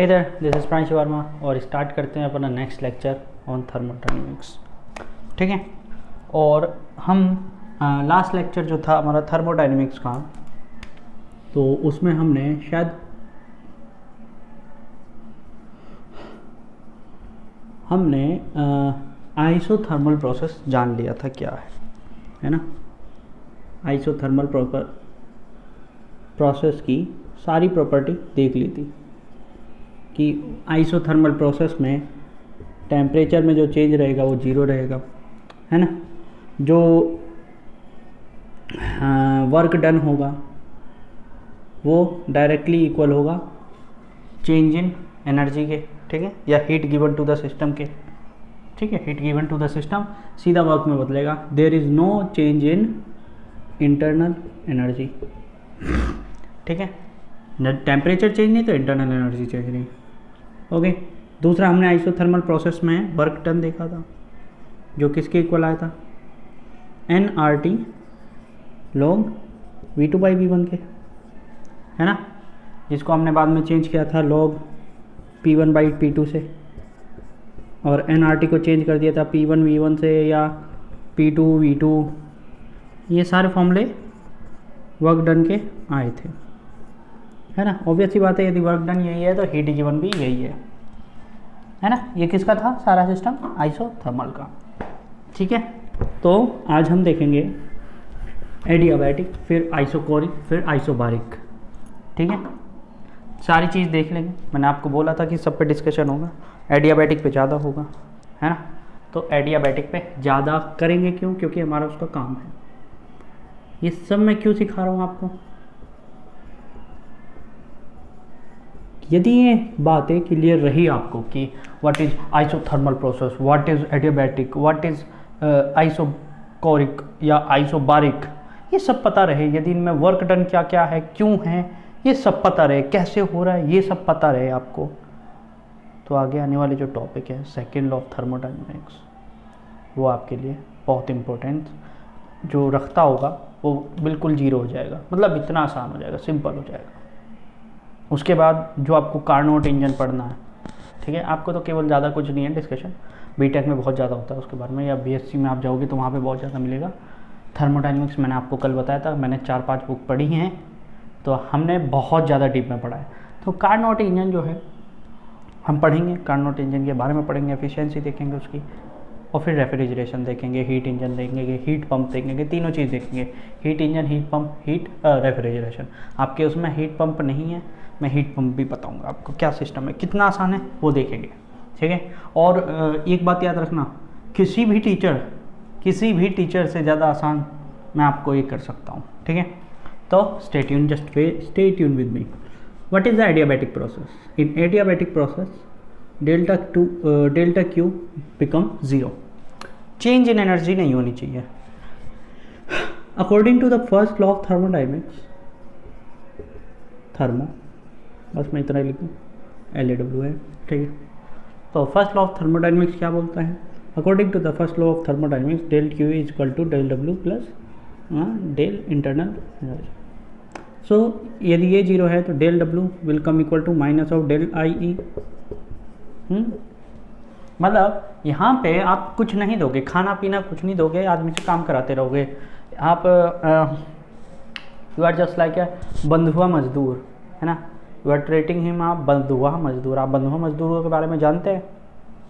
Hey there, this is Pranshu Verma और start करते हैं अपना नेक्स्ट लेक्चर ऑन थर्मोडायनेमिक्स। ठीक है, और हम लास्ट लेक्चर जो था हमारा थर्मोडायनेमिक्स का, तो उसमें हमने शायद आइसोथर्मल प्रोसेस जान लिया था क्या है ना। आइसोथर्मल प्रोसेस की सारी प्रॉपर्टी देख ली थी कि आइसोथर्मल प्रोसेस में टेम्परेचर में जो चेंज रहेगा वो जीरो रहेगा, है ना। जो वर्क डन होगा वो डायरेक्टली इक्वल होगा चेंज इन एनर्जी के, ठीक है, या heat given to the system के। ठीक है, heat given to the system सीधा वर्क में बदलेगा। There is no change in internal energy. ठीक है, टेम्परेचर चेंज नहीं तो इंटरनल एनर्जी चेंज नहीं। ओके, दूसरा हमने आइसोथर्मल प्रोसेस में वर्क डन देखा था जो किसके इक्वल आया था, nRT log V2/V1 के, है ना, जिसको हमने बाद में चेंज किया था log P1/P2 से, और nRT को चेंज कर दिया था P1/V1 से या P2/V2। ये सारे फॉर्मूले वर्क डन के आए थे, है ना। ऑब्वियस सी बात है, यदि वर्क डन यही है तो हीट गिवन भी यही है ना। ये किसका था सारा सिस्टम, आइसोथर्मल का। ठीक है, तो आज हम देखेंगे एडियाबैटिक, फिर आइसोकोरिक, फिर आइसोबारिक। ठीक है, सारी चीज़ देख लेंगे। मैंने आपको बोला था कि सब पे डिस्कशन होगा, एडियाबैटिक पे ज़्यादा होगा, है ना। तो एडियाबैटिक पे ज़्यादा करेंगे, क्यों? क्योंकि हमारा उसका काम है। ये सब मैं क्यों सिखा रहा हूँ आपको, यदि ये बातें क्लियर रही आपको कि what is isothermal process, what is adiabatic, what is isochoric या आइसोबारिक, ये सब पता रहे, यदि इनमें वर्क डन क्या क्या है, क्यों है, ये सब पता रहे, कैसे हो रहा है, ये सब पता रहे आपको, तो आगे आने वाले जो टॉपिक है सेकेंड लॉ ऑफ थर्मोडायनेमिक्स, वो आपके लिए बहुत इम्पोर्टेंट जो रखता होगा वो बिल्कुल जीरो हो जाएगा, मतलब इतना आसान हो जाएगा, सिंपल हो जाएगा। उसके बाद जो आपको कार्नोट इंजन पढ़ना है, ठीक है, आपको तो केवल ज़्यादा कुछ नहीं है डिस्कशन, बीटेक में बहुत ज़्यादा होता है उसके बारे में, या बीएससी में आप जाओगे तो वहाँ पे बहुत ज़्यादा मिलेगा। थर्मोडायनेमिक्स मैंने आपको कल बताया था, मैंने 4-5 बुक पढ़ी हैं, तो हमने बहुत ज़्यादा डीप में पढ़ा है। तो कार्नोट इंजन जो है हम पढ़ेंगे, कार्नोट इंजन के बारे में पढ़ेंगे, एफिशिएंसी देखेंगे उसकी, और फिर रेफ्रिजरेशन देखेंगे, हीट इंजन देखेंगे, हीट पंप देखेंगे, तीनों चीज़ देखेंगे, heat engine, heat pump, heat refrigeration. आपके उसमें हीट पंप नहीं है, मैं हीट पंप भी बताऊंगा आपको क्या सिस्टम है, कितना आसान है वो देखेंगे। ठीक है, और एक बात याद रखना, किसी भी टीचर से ज़्यादा आसान मैं आपको ये कर सकता हूँ। ठीक है, तो stay tune with me. What is the adiabatic process? In adiabatic process delta Q become zero, change in energy नहीं होनी चाहिए। According to the first law of thermodynamics, बस मैं इतना लिखूँ, LAW है। ठीक है, तो फर्स्ट लॉ ऑफ थर्मोडायनेमिक्स क्या बोलता है? According to the first law of thermodynamics, del Q is equal to del W plus del internal energy. So यदि ये जीरो है तो del W will come equal to minus of del IE। मतलब यहाँ पे आप कुछ नहीं दोगे, खाना पीना कुछ नहीं दोगे, आदमी से काम कराते रहोगे आप। You are just like a bandhua mazdoor, है ना। यू आर ट्रीटिंग हिम, आप बंधुआ मजदूर। आप बंधुआ मजदूरों के बारे में जानते हैं?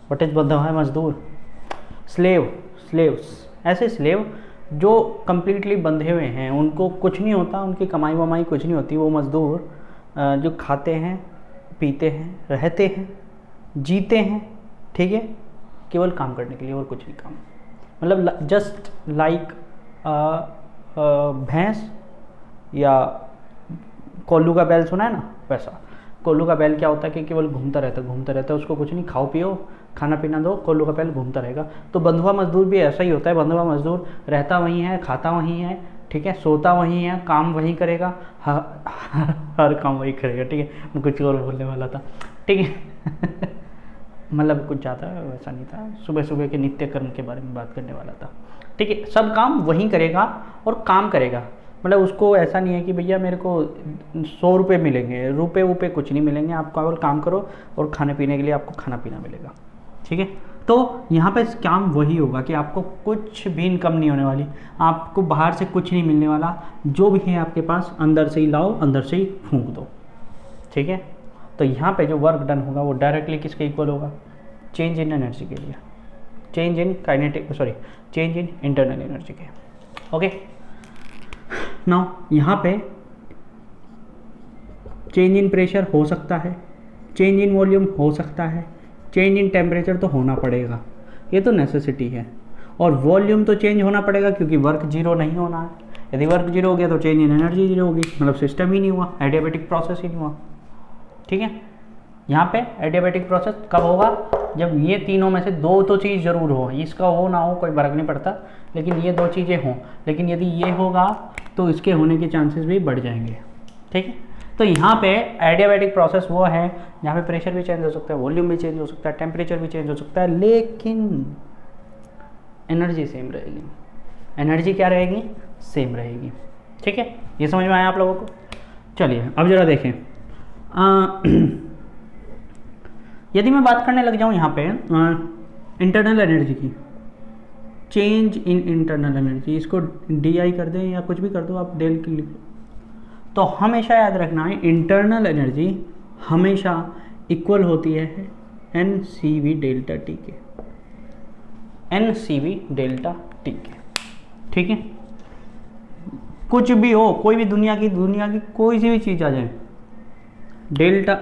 व्हाट इज बंधुआ मजदूर? स्लेव्स, ऐसे स्लेव जो कम्प्लीटली बंधे हुए हैं, उनको कुछ नहीं होता, उनकी कमाई वमाई कुछ नहीं होती। वो मजदूर जो खाते हैं, पीते हैं, रहते हैं, जीते हैं, ठीक है, केवल काम करने के लिए, और कुछ नहीं काम। मतलब जस्ट लाइक भैंस या कोल्लू का बैल, सुना है ना, वैसा। कोल्लू का बैल क्या होता है कि केवल घूमता रहता है, उसको कुछ नहीं, खाओ पियो, खाना पीना दो, कोल्लू का बैल घूमता रहेगा। तो बंधुआ मजदूर भी ऐसा ही होता है। बंधुआ मजदूर रहता वहीं है, खाता वहीं है, ठीक है, सोता वहीं है, काम वहीं करेगा, हर काम वही करेगा। ठीक है, मैं कुछ और बोलने वाला था, ठीक है मतलब कुछ ज़्यादा वैसा नहीं था, सुबह सुबह के नित्य कर्म के बारे में बात करने वाला था। ठीक है, सब काम वहीं करेगा और काम करेगा, मतलब उसको ऐसा नहीं है कि भैया मेरे को 100 रुपये मिलेंगे, रुपये वुपये कुछ नहीं मिलेंगे, आप केवल काम करो और खाने पीने के लिए आपको खाना पीना मिलेगा। ठीक है, तो यहाँ पे काम वही होगा कि आपको कुछ भी इनकम नहीं होने वाली, आपको बाहर से कुछ नहीं मिलने वाला, जो भी है आपके पास अंदर से ही लाओ, अंदर से ही फूंक दो। ठीक है, तो यहाँ पे जो वर्क डन होगा वो डायरेक्टली किसके इक्वल होगा, चेंज इन एनर्जी के लिए, change in kinetic sorry change in internal energy के। ओके, नाउ यहाँ पे चेंज इन प्रेशर हो सकता है, चेंज इन वॉल्यूम हो सकता है, चेंज इन टेम्परेचर तो होना पड़ेगा, ये तो नेसेसिटी है, और वॉल्यूम तो चेंज होना पड़ेगा क्योंकि वर्क जीरो नहीं होना है। यदि वर्क जीरो हो गया तो चेंज इन एनर्जी जीरो होगी, मतलब सिस्टम ही नहीं हुआ, एडियाबैटिक प्रोसेस ही नहीं हुआ। ठीक है, यहाँ पे एडियाबैटिक प्रोसेस कब होगा, जब ये तीनों में से दो तो चीज़ ज़रूर हो, इसका हो ना हो कोई फर्क नहीं पड़ता, लेकिन ये दो चीज़ें हों। लेकिन यदि ये होगा तो इसके होने के चांसेस भी बढ़ जाएंगे। ठीक है, तो यहाँ पे एडियाबैटिक प्रोसेस वो है जहाँ पे प्रेशर भी चेंज हो सकता है, वॉल्यूम भी चेंज हो सकता है, टेम्परेचर भी चेंज हो सकता है, लेकिन एनर्जी सेम रहेगी। एनर्जी क्या रहेगी, सेम रहेगी। ठीक है, ये समझ में आया आप लोगों को। चलिए अब जरा देखें, यदि मैं बात करने लग जाऊँ यहाँ पे इंटरनल एनर्जी की, चेंज इन इंटरनल एनर्जी, इसको DI कर दें या कुछ भी कर दो आप, डेल की लिख लो, तो हमेशा याद रखना है इंटरनल एनर्जी हमेशा इक्वल होती है NCV डेल्टा T के, NCV डेल्टा T के। ठीक है, कुछ भी हो, कोई भी दुनिया की कोई सी भी चीज़ आ जाए, डेल्टा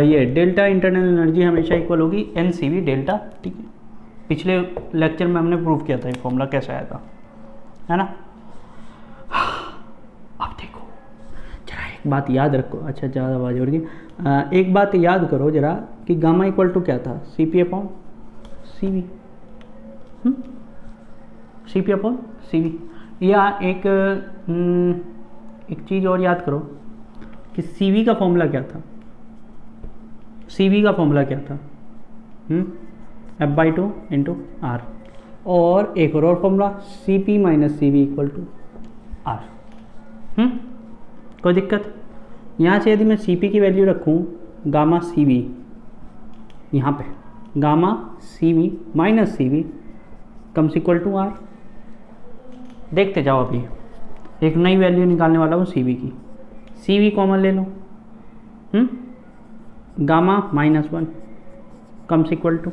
ये डेल्टा इंटरनल एनर्जी हमेशा इक्वल होगी NCV डेल्टा T के। पिछले लेक्चर में हमने प्रूव किया था ये फॉर्मूला कैसे आया था, है ना। अब देखो जरा एक बात याद रखो, अच्छा ज़्यादा आवाज़ हो रही है, एक बात याद करो जरा कि गामा इक्वल टू क्या था, CP/CV, CP/CV, या एक चीज़ और याद करो कि CV का फॉर्मूला क्या था, CV का फॉर्मूला क्या था, F/2 × R, और एक और फॉर्मूला CP-CV = R। कोई दिक्कत, यहाँ से यदि मैं CP की वैल्यू रखूँ गामा CV, यहाँ पे गामा CV - CV = R। देखते जाओ, अभी एक नई वैल्यू निकालने वाला हूँ CV की, CV कॉमन ले लो, गामा -1 =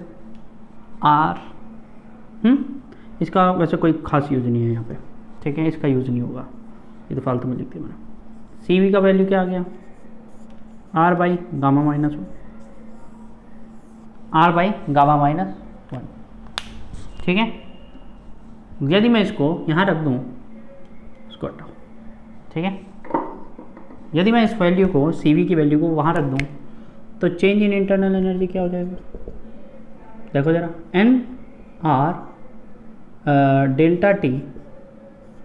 R। इसका वैसे कोई खास यूज़ नहीं है यहाँ पे, ठीक है, इसका यूज़ नहीं होगा, ये तो फालतू में लिख दिया मैंने। CV का वैल्यू क्या आ गया, R/गामा -1, R/गामा -1। ठीक है, यदि मैं इसको यहाँ रख दूँ, इसको हटाओ, ठीक है, यदि मैं इस वैल्यू को CV की वैल्यू को वहाँ रख दूँ तो चेंज इन इंटरनल एनर्जी क्या हो जाएगा, देखो जरा, NR delta T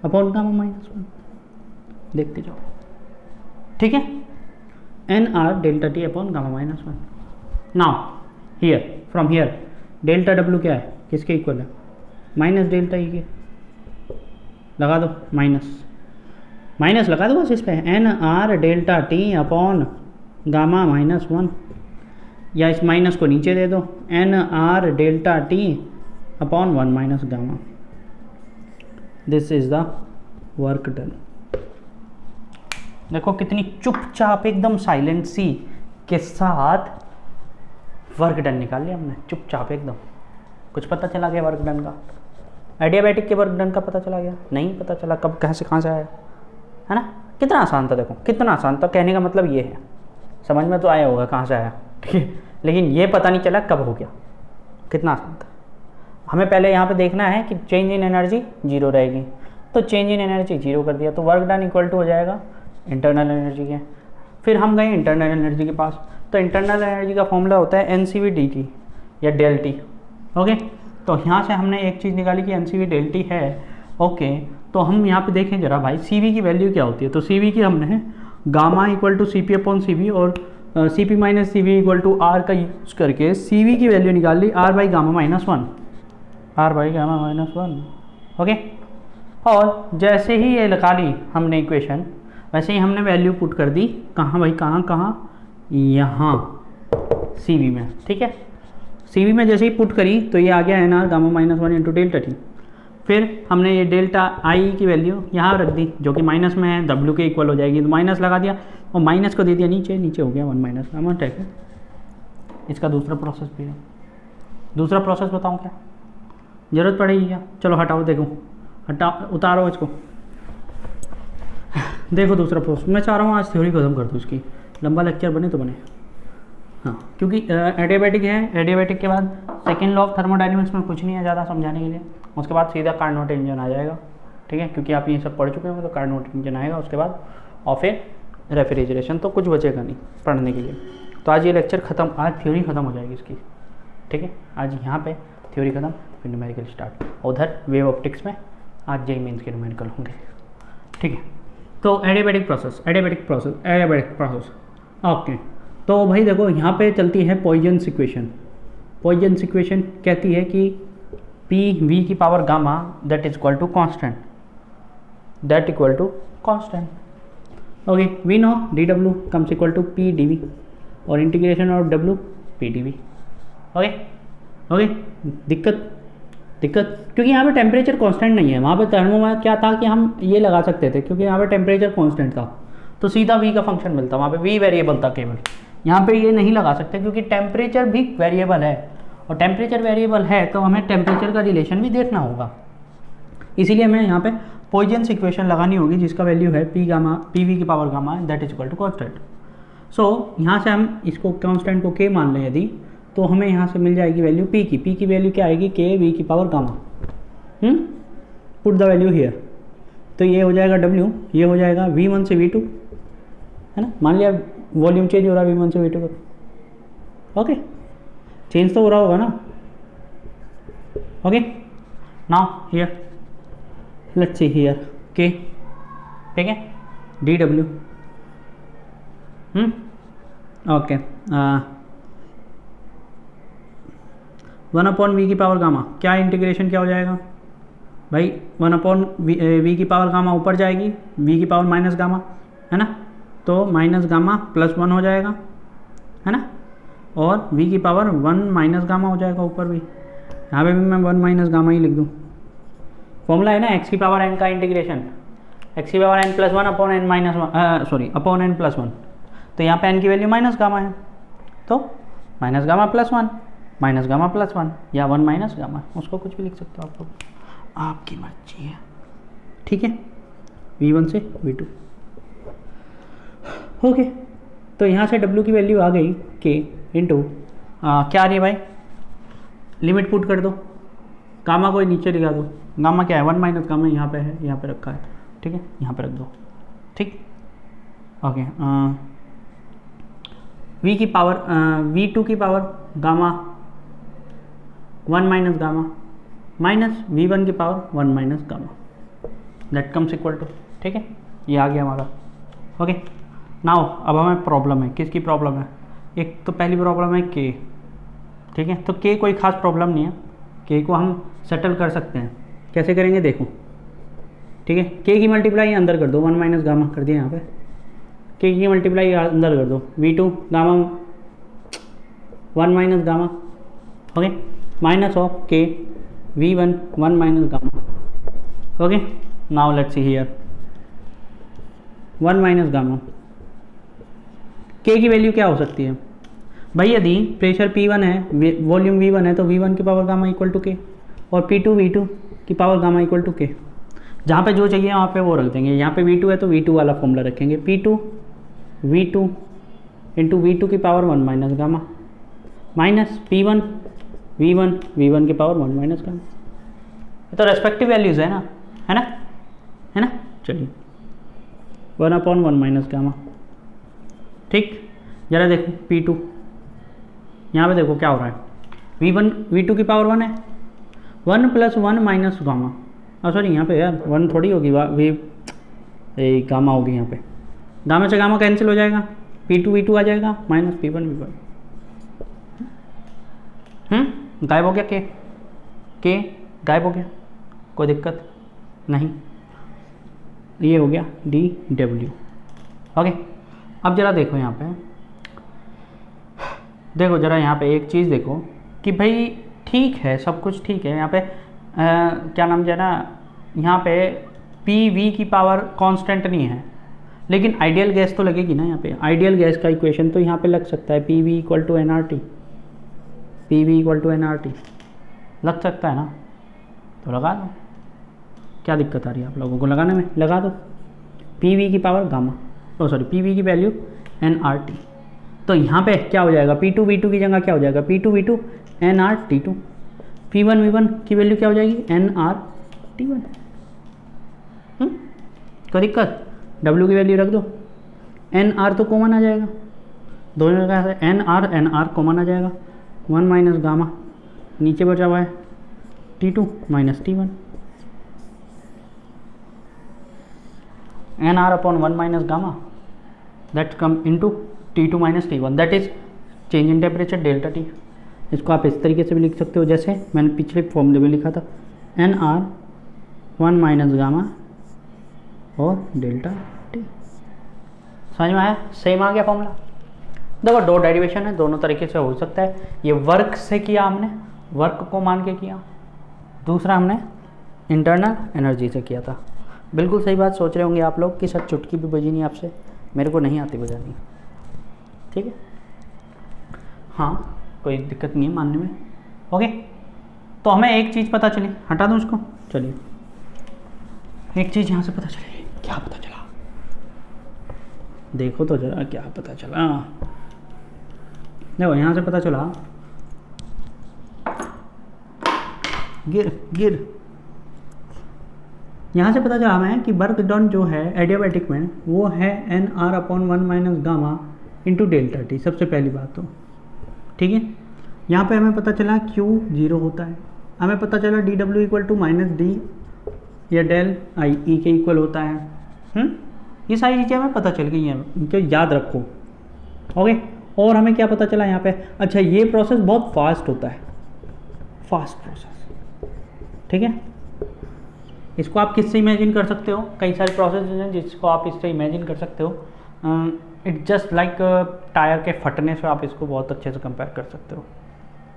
upon gamma -1, देखते जाओ। ठीक है, NR delta T upon gamma -1। Now here from here delta W क्या है, किसके इक्वल है, -डेल्टा E के, लगा दो माइनस लगा दो बस इस पर, NR delta T upon gamma -1, या इस माइनस को नीचे दे दो, NR delta T upon 1 - gamma. This is the work done. देखो कितनी चुपचाप एकदम साइलेंट सी के साथ वर्क डन निकाल लिया हमने, चुपचाप एकदम। कुछ पता चला गया वर्क डन का, एडियाबैटिक के वर्क डन का पता चला गया, नहीं पता चला कब कहाँ से आया, है ना। कितना आसान था, देखो कितना आसान था, कहने का मतलब ये है, समझ में तो आया होगा कहाँ से आया, ठीक है, लेकिन ये पता नहीं चला कब हो गया, कितना आसान था। हमें पहले यहाँ पे देखना है कि चेंज इन एनर्जी 0 रहेगी, तो चेंज इन एनर्जी 0 कर दिया, तो वर्क डन इक्वल टू हो जाएगा इंटरनल एनर्जी के। फिर हम गए इंटरनल एनर्जी के पास, तो इंटरनल एनर्जी का फॉर्मूला होता है NCV dt या डेल टी। ओके, तो यहाँ से हमने एक चीज़ निकाली कि NCV डेल टी है। ओके, तो हम यहाँ पे देखें जरा भाई CV की वैल्यू क्या होती है, तो CV की हमने गामा = CP/CV और CP - CV = R का यूज़ करके CV की वैल्यू निकाल ली, R/गामा -1, R/गामा -1। ओके, और जैसे ही ये लगा ली हमने इक्वेशन, वैसे ही हमने वैल्यू पुट कर दी कहाँ भाई, कहाँ यहाँ CV में, ठीक है। CV में जैसे ही पुट करी तो ये आ गया NR gamma minus 1 into delta T। फिर हमने ये डेल्टा I की वैल्यू यहाँ रख दी जो कि माइनस में है, W के इक्वल हो जाएगी, तो माइनस लगा दिया और माइनस को दे दिया नीचे हो गया 1 माइनस गामा टाइप है। इसका दूसरा प्रोसेस भी है, दूसरा प्रोसेस बताऊँ क्या, ज़रूरत पड़ेगी क्या? चलो हटाओ, देखो उतारो इसको, देखो दूसरा प्रोसेस। मैं चाह रहा हूँ आज थ्योरी खत्म कर दूँ इसकी, लंबा लेक्चर बने तो बने। हाँ, क्योंकि एडियाबैटिक है, एडियाबैटिक के बाद सेकेंड लॉ ऑफ थर्मोडायनेमिक्स में कुछ नहीं है ज़्यादा समझाने के लिए, उसके बाद सीधा कार्नोट इंजन आ जाएगा, ठीक है, क्योंकि आप ये सब पढ़ चुके हो, तो कार्नोट इंजन आएगा उसके बाद, और फिर रेफ्रिजरेशन, तो कुछ बचेगा नहीं पढ़ने के लिए। तो आज ये लेक्चर ख़त्म, आज थ्योरी ख़त्म हो जाएगी इसकी, ठीक है। आज यहाँ पे थ्योरी ख़त्म, फिर न्यूमेरिकल स्टार्ट, उधर वेव ऑप्टिक्स में आज जेईई मेंस के न्यूमेरिकल होंगे, ठीक है। तो एडियाबैटिक प्रोसेस, ओके। तो भाई देखो यहाँ पे चलती है पॉइजन्स इक्वेशन कहती है कि पी वी की power gamma that equal to constant, okay. We know D W comes equal to P D V और integration of W P D V, okay. दिक्कत क्योंकि यहाँ पे टेम्परेचर कांस्टेंट नहीं है, वहाँ पे थर्मोमीटर क्या था कि हम ये लगा सकते थे, क्योंकि यहाँ पे टेम्परेचर कांस्टेंट था तो सीधा वी का फंक्शन मिलता, वहाँ पे वी वेरिएबल था केवल। यहाँ पे ये नहीं लगा सकते क्योंकि टेम्परेचर भी वेरिएबल है, और टेम्परेचर वेरिएबल है तो हमें टेम्परेचर का रिलेशन भी देखना होगा, इसीलिए हमें यहाँ पे पॉइजन्स इक्वेशन लगानी होगी जिसका वैल्यू है पी वी की power gamma that is equal to constant. So यहाँ से हम इसको कॉन्स्टेंट को के मान लें यदि, तो हमें यहाँ से मिल जाएगी वैल्यू पी की वैल्यू क्या आएगी, के वी की power gamma, put the value here. तो ये हो जाएगा W, ये हो जाएगा V1 से V2, है ना। मान लिया वॉल्यूम चेंज हो रहा है V1 से V2 का, ओके, चेंज तो हो रहा होगा ना, okay. Now here let's see here K, ठीक है, DW, ओके। 1/v की पावर गामा, क्या इंटीग्रेशन क्या हो जाएगा भाई, 1/v की पावर गामा ऊपर जाएगी, v की पावर माइनस गामा, है ना, तो माइनस गामा प्लस 1 हो जाएगा, है ना, और v की पावर 1 माइनस गामा हो जाएगा ऊपर भी, यहाँ पे भी मैं 1 माइनस गामा ही लिख दूँ। फॉर्मूला है ना x की पावर n का इंटीग्रेशन, x की power n plus 1 upon n minus upon n plus 1, तो यहाँ पे n की वैल्यू माइनस गामा है, तो minus gamma plus 1 minus gamma plus 1 या 1 माइनस गामा, उसको कुछ भी लिख सकते हो आप लोग, आपकी मर्जी है, ठीक है। V1 से V2, ओके। तो यहाँ से W की वैल्यू आ गई K इंटू क्या आ रही है भाई, लिमिट पुट कर दो, गामा को नीचे दिखा दो, गामा क्या है 1 माइनस गामा, यहाँ पे है, यहाँ पे रखा है, ठीक है, यहाँ पे रख दो, ठीक, ओके। V की पावर V2 की power gamma 1 minus gamma minus V1 की power 1 minus gamma that comes equal to, ठीक है, ये आ गया हमारा, ओके। नाउ अब हमें प्रॉब्लम है, किसकी प्रॉब्लम है, एक तो पहली प्रॉब्लम है K, ठीक है। तो K कोई खास प्रॉब्लम नहीं है, K को हम सेटल कर सकते हैं, कैसे करेंगे देखो, ठीक है। K की मल्टीप्लाई अंदर कर दो, 1 माइनस गामा कर दिया यहाँ पे, K की मल्टीप्लाई अंदर कर दो, V2 gamma 1 minus gamma, okay, minus of K V1 1 minus gamma, okay. Now let's see here 1 minus gamma, K की वैल्यू क्या हो सकती है भाई, यदि प्रेशर P1 है, वॉल्यूम V1 है, तो V1 की power gamma equal to K, और P2 V2 की power gamma equal to K, जहाँ पे जो चाहिए वहाँ पे वो रख देंगे। यहाँ पे V2 है तो V2 वाला फॉर्मूला रखेंगे, P2 V2 इंटू V2 की power 1 minus gamma minus P1 V1 की पावर 1 माइनस गामा, ये तो रेस्पेक्टिव वैल्यूज़ है ना, है ना, चलिए 1/1 माइनस गामा, ठीक। जरा देखो P2, यहाँ पे देखो क्या हो रहा है, V2 की पावर 1 है, 1 प्लस 1 माइनस गामा, सॉरी यहाँ पे यार 1 थोड़ी होगी, गामा होगी यहाँ पे, गामा से गामा कैंसिल हो जाएगा, P2 V2 आ जाएगा माइनस P1 V1, गायब हो गया, के गायब हो गया, कोई दिक्कत नहीं। ये हो गया dW। ओके, अब ज़रा देखो यहाँ पे, देखो ज़रा यहाँ पे एक चीज़ देखो कि भाई ठीक है, सब कुछ ठीक है यहाँ पे, क्या नाम है ना, यहाँ पे PV की पावर कांस्टेंट नहीं है, लेकिन आइडियल गैस तो लगेगी ना यहाँ पे। आइडियल गैस का इक्वेशन तो यहाँ पे लग सकता है, PV equal to NRT, PV equal to NRT लग सकता है ना, तो लगा दो। क्या दिक्कत आ रही है आप लोगों को लगाने में? लगा दो। PV की पावर गामा, सॉरी PV की वैल्यू NRT, तो यहाँ पे क्या हो जाएगा, P2 V2 की जगह क्या हो जाएगा, P2 V2 NRT2, P1 V1 की वैल्यू क्या हो जाएगी, NRT1। कोई दिक्कत? W की वैल्यू रख दो, NR तो कॉमन आ जाएगा, दोनों जगह से NR कॉमन आ जाएगा, 1 माइनस गामा, नीचे बचा हुआ है T2 minus T1, NR upon 1 minus gamma that come into T2 minus T1, that is change in temperature delta T। इसको आप इस तरीके से भी लिख सकते हो जैसे मैंने पिछले फॉर्मूले में लिखा था, NR 1 माइनस गामा और डेल्टा T। समझ में आया? सेम आ गया फॉर्मूला। देखो दो डेरिवेशन है, दोनों तरीके से हो सकता है। ये वर्क से किया हमने, वर्क को मान के किया, दूसरा हमने इंटरनल एनर्जी से किया था। बिल्कुल सही बात सोच रहे होंगे आप लोग कि सर चुटकी भी बजी नहीं आपसे, मेरे को नहीं आती बजानी, ठीक है, हाँ कोई दिक्कत नहीं है मानने में। ओके, तो हमें एक चीज़ पता चली, हटा दूँ उसको, चलिए एक चीज़ यहाँ से पता चली। क्या पता चला? देखो तो जरा क्या पता चला। देखो यहाँ से पता चला, गिर यहाँ से पता चला हमें कि वर्क डन जो है एडियाबैटिक में वो है NR upon 1 minus gamma into delta T, सबसे पहली बात तो ठीक है। यहाँ पे हमें पता चला Q 0 होता है, हमें पता चला dW equal to minus D या डेल I E के इक्वल होता है। ये सारी चीज़ें हमें पता चल गई हैं, इनको याद रखो। ओके, और हमें क्या पता चला यहाँ पे, अच्छा ये प्रोसेस बहुत फास्ट होता है, फास्ट प्रोसेस, ठीक है। इसको आप किससे इमेजिन कर सकते हो? कई सारे प्रोसेस हैं जिसको आप इससे इमेजिन कर सकते हो। इट जस्ट लाइक टायर के फटने से आप इसको बहुत अच्छे से कंपेयर कर सकते हो,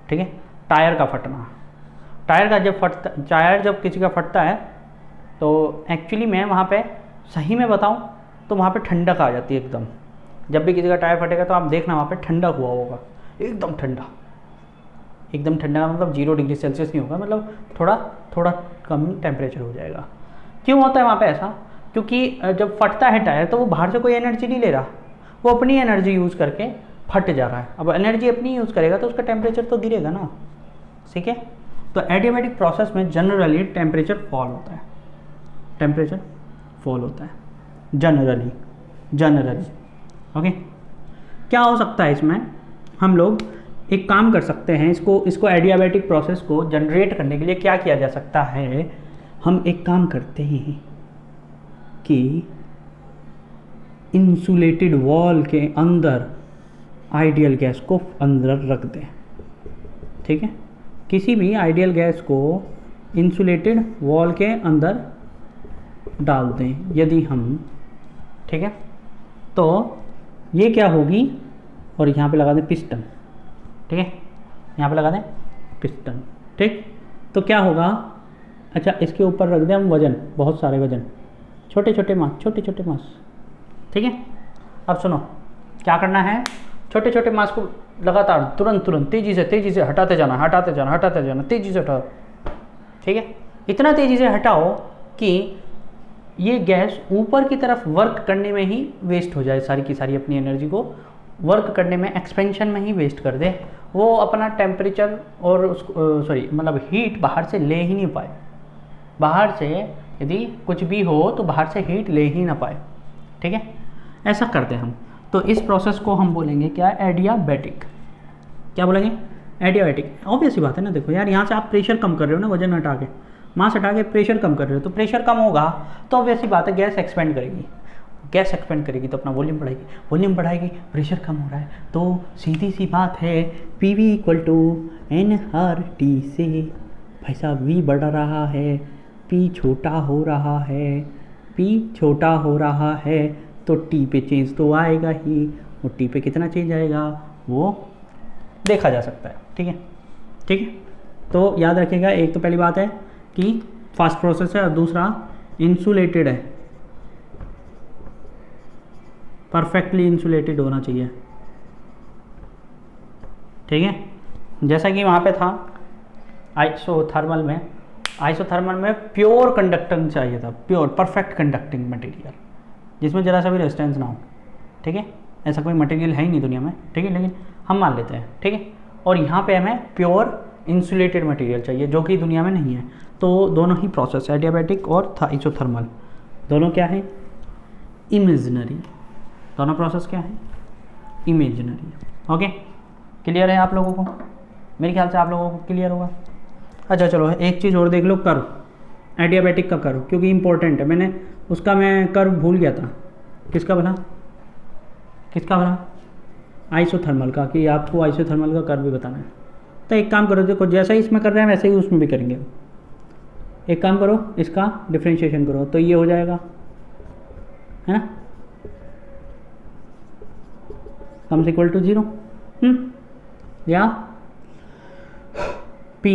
ठीक है। टायर का फटना, टायर जब किसी का फटता है तो एक्चुअली मैं वहाँ पे सही में बताऊँ तो वहाँ पे ठंडक आ जाती है एकदम। जब भी किसी का टायर फटेगा तो आप देखना वहाँ पे ठंडक हुआ होगा, एकदम ठंडा, एकदम ठंडा मतलब 0 डिग्री सेल्सियस नहीं होगा, मतलब थोड़ा कम टेम्परेचर हो जाएगा। क्यों होता है वहाँ पे ऐसा? क्योंकि जब फटता है टायर तो वो बाहर से कोई एनर्जी नहीं ले रहा, वो अपनी एनर्जी यूज़ करके फट जा रहा है। अब एनर्जी अपनी यूज़ करेगा तो उसका टेम्परेचर तो गिरेगा ना, ठीक है। तो एडियाबैटिक प्रोसेस में जनरली टेम्परेचर फॉल होता है, टेम्परेचर फॉल होता है जनरली। ओके, क्या हो सकता है इसमें? हम लोग एक काम कर सकते हैं, इसको एडियाबैटिक प्रोसेस को जनरेट करने के लिए क्या किया जा सकता है, हम एक काम करते हैं कि इंसुलेटेड वॉल के अंदर आइडियल गैस को अंदर रख दें, ठीक है। किसी भी आइडियल गैस को इंसुलेटेड वॉल के अंदर डाल दें यदि हम, ठीक है। तो ये क्या होगी, और यहाँ पे लगा दें पिस्टन, ठीक है, यहाँ पे लगा दें पिस्टन, ठीक। तो क्या होगा, अच्छा इसके ऊपर रख दें हम वजन, बहुत सारे वजन, छोटे छोटे मास, ठीक है। अब सुनो क्या करना है, छोटे छोटे मास को लगातार तुरंत तेज़ी से हटाते जाना, तेज़ी से हटाओ, ठीक है। इतना तेज़ी से हटाओ कि ये गैस ऊपर की तरफ वर्क करने में ही वेस्ट हो जाए, सारी की सारी अपनी एनर्जी को वर्क करने में, एक्सपेंशन में ही वेस्ट कर दे। वो अपना टेम्परेचर और उसको मतलब हीट बाहर से ले ही नहीं पाए, बाहर से यदि कुछ भी हो तो बाहर से हीट ले ही ना पाए, ठीक है। ऐसा करते हैं हम, तो इस प्रोसेस को हम बोलेंगे क्या, एडियाबैटिक। क्या बोलेंगे? एडियाबैटिक। ऑब्वियस ही बात है ना, देखो यार यहाँ से आप प्रेशर कम कर रहे हो ना, वजन हटा के, मास हटा के प्रेशर कम कर रहे हो, तो प्रेशर कम होगा तो ऑब्वियस ही बात है गैस एक्सपेंड करेगी, तो अपना वॉल्यूम बढ़ाएगी, प्रेशर कम हो रहा है तो सीधी सी बात है PV इक्वल टू NRT से, भाई साहब V बढ़ रहा है, P छोटा हो रहा है, P P छोटा हो रहा है तो T पे चेंज तो आएगा ही, और T पे कितना चेंज आएगा वो देखा जा सकता है। ठीक है, ठीक है। तो याद रखिएगा, एक तो पहली बात है कि फास्ट प्रोसेस है और दूसरा इंसुलेटेड है, परफेक्टली इंसुलेटेड होना चाहिए। ठीक है, जैसा कि वहाँ पे था आइसोथर्मल में प्योर कंडक्टेंस चाहिए था, प्योर परफेक्ट कंडक्टिंग मटेरियल जिसमें ज़रा सा भी रेजिस्टेंस ना हो। ठीक है, ऐसा कोई मटेरियल है ही नहीं दुनिया में। ठीक है, लेकिन हम मान लेते हैं। ठीक है, और यहाँ पे हमें प्योर इंसुलेटेड मटेरियल चाहिए जो कि दुनिया में नहीं है। तो दोनों ही प्रोसेस, एडियाबैटिक और आइसोथर्मल, दोनों क्या है, इमेजिनरी। दोनों प्रोसेस क्या है, इमेजिनरी। ओके, क्लियर है आप लोगों को? मेरे ख्याल से आप लोगों को क्लियर होगा। अच्छा चलो, एक चीज़ और देख लो, कर्व, एडियाबैटिक का कर्व, क्योंकि इंपॉर्टेंट है। मैं कर्व भूल गया था। किसका भला आइसोथर्मल का, कि आपको आइसोथर्मल का कर्व भी बताना है। तो एक काम करो, देखो जैसा ही इसमें कर रहे हैं वैसे ही उसमें भी करेंगे। एक काम करो, इसका डिफ्रेंशिएशन करो तो ये हो जाएगा, है ना, कम्स इक्वल टू 0, या P